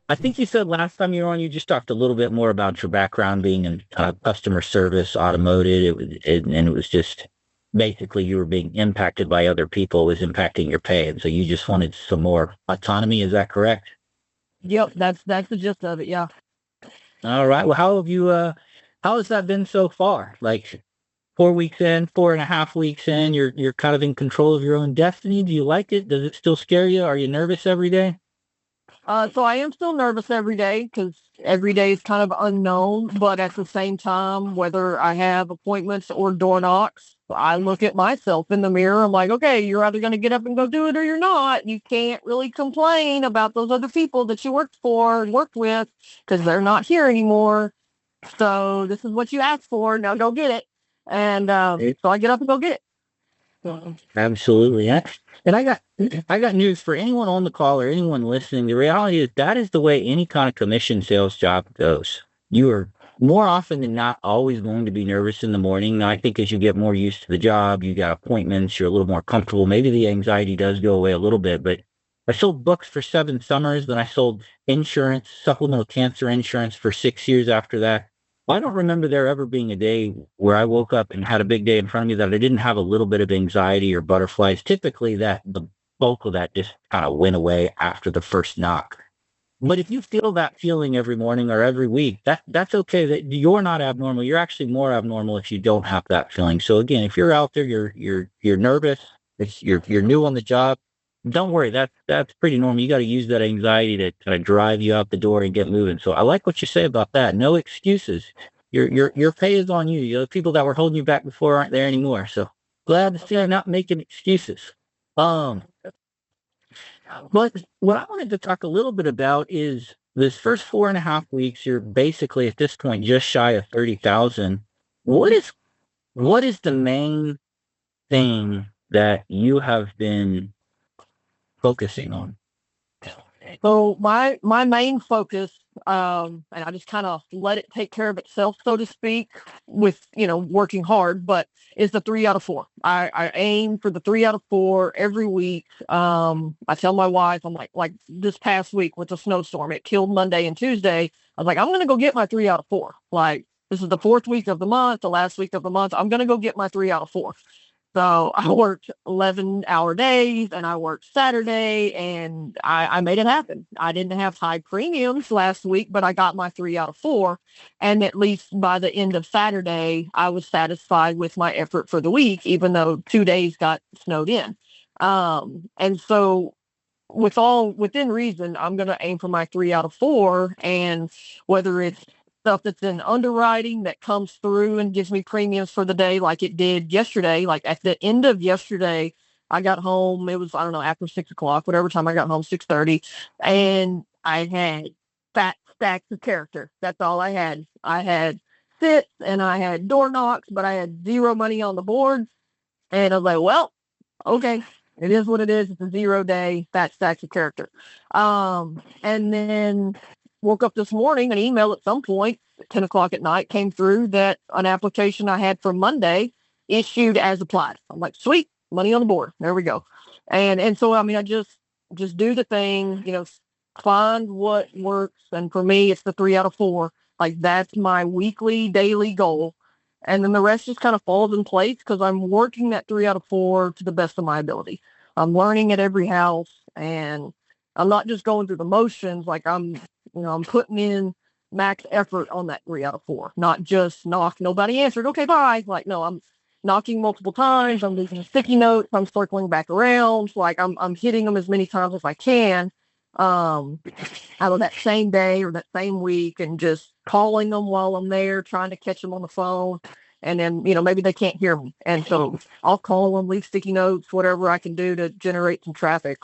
I think you said last time you were on, you just talked a little bit more about your background being in customer service, automotive, and it was just basically you were being impacted by other people, it was impacting your pay, and so you just wanted some more autonomy. Is that correct? Yep, that's the gist of it. Yeah. All right. Well, how has that been so far? Like 4 weeks in, 4.5 weeks in, you're kind of in control of your own destiny. Do you like it? Does it still scare you? Are you nervous every day? So I am still nervous every day because every day is kind of unknown. But at the same time, whether I have appointments or door knocks, I look at myself in the mirror. I'm like, okay, you're either going to get up and go do it or you're not. You can't really complain about those other people that you worked for and worked with because they're not here anymore. So this is what you asked for. Now go get it. And so I get up and go get it. So, Absolutely. And I got news for anyone on the call or anyone listening. The reality is that is the way any kind of commission sales job goes. You are more often than not always going to be nervous in the morning. Now, I think as you get more used to the job, you got appointments, you're a little more comfortable. Maybe the anxiety does go away a little bit, but I sold books for 7 summers, then I sold insurance, supplemental cancer insurance for 6 years after that. I don't remember there ever being a day where I woke up and had a big day in front of me that I didn't have a little bit of anxiety or butterflies. Typically, that the bulk of that just kind of went away after the first knock. But if you feel that feeling every morning or every week, that's okay. That you're not abnormal. You're actually more abnormal if you don't have that feeling. So again, if you're out there, you're nervous. You're new on the job. Don't worry. That's pretty normal. You got to use that anxiety to kind of drive you out the door and get moving. So I like what you say about that. No excuses. Your pay is on you. The people that were holding you back before aren't there anymore. So glad to see you're not making excuses. Um, but what I wanted to talk a little bit about is this first 4.5 weeks. You're basically at this point just shy of 30,000. What is what is the main thing that you have been focusing on? So my main focus, and I just kind of let it take care of itself, so to speak, with working hard, but is the 3 out of 4. I aim for the 3 out of 4 every week. I tell my wife, I'm like this past week with the snowstorm, it killed Monday and Tuesday. I was like, I'm gonna go get my 3 out of 4. Like this is the fourth week of the month, the last week of the month. I'm gonna go get my 3 out of 4. So I worked 11-hour days and I worked Saturday and I made it happen. I didn't have high premiums last week, but I got my 3 out of 4. And at least by the end of Saturday, I was satisfied with my effort for the week, even though 2 days got snowed in. And so with all within reason, I'm going to aim for my 3 out of 4. And whether it's stuff that's in underwriting that comes through and gives me premiums for the day, like it did yesterday, like at the end of yesterday, I got home. It was, I don't know, after 6 o'clock, whatever time I got home, 6:30, and I had fat stacks of character. That's all I had. I had sits and I had door knocks, but I had zero money on the board. And I was like, well, okay, it is what it is. It's a 0 day, fat stacks of character. And then woke up this morning, an email at some point, at 10 o'clock at night, came through that an application I had for Monday issued as applied. I'm like, sweet, money on the board. There we go. And so I mean, I just do the thing, find what works. And for me, it's the 3 out of 4. Like that's my weekly, daily goal, and then the rest just kind of falls in place because I'm working that 3 out of 4 to the best of my ability. I'm learning at every house, and I'm not just going through the motions. Like I'm putting in max effort on that 3 out of 4, not just knock, nobody answered, okay, bye. Like no, I'm knocking multiple times. I'm leaving sticky notes. I'm circling back around. Like I'm hitting them as many times as I can. Um, Out of that same day or that same week, and just calling them while I'm there, trying to catch them on the phone. And then, maybe they can't hear me. And so I'll call them, leave sticky notes, whatever I can do to generate some traffic.